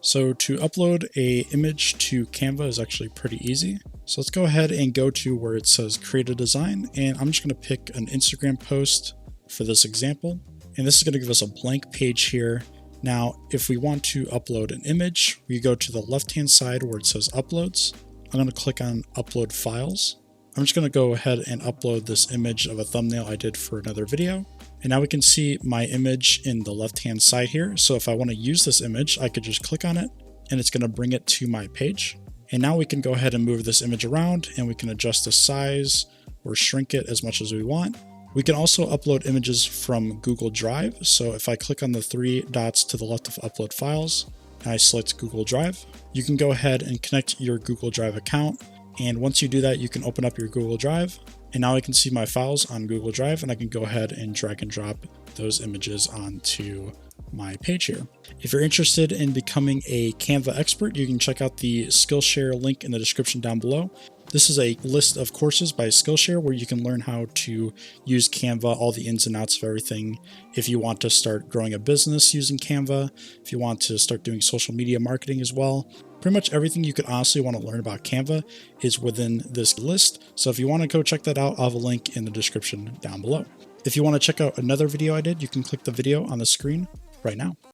So to upload a image to Canva is actually pretty easy. So let's go ahead and go to where it says create a design, and I'm just going to pick an Instagram post for this example. And this is going to give us a blank page here. Now, if we want to upload an image, we go to the left-hand side where it says uploads. I'm going to click on upload files. I'm just going to go ahead and upload this image of a thumbnail I did for another video. And now we can see my image in the left-hand side here. So if I want to use this image, I could just click on it and it's going to bring it to my page. And now we can go ahead and move this image around and we can adjust the size or shrink it as much as we want. We can also upload images from Google Drive. So if I click on the three dots to the left of upload files, and I select Google Drive, you can go ahead and connect your Google Drive account. And once you do that, you can open up your Google Drive. And now I can see my files on Google Drive and I can go ahead and drag and drop those images onto my page here. If you're interested in becoming a Canva expert, you can check out the Skillshare link in the description down below. This is a list of courses by Skillshare where you can learn how to use Canva, all the ins and outs of everything. If you want to start growing a business using Canva, if you want to start doing social media marketing as well, pretty much everything you could honestly want to learn about Canva is within this list. So if you want to go check that out, I'll have a link in the description down below. If you want to check out another video I did, you can click the video on the screen right now.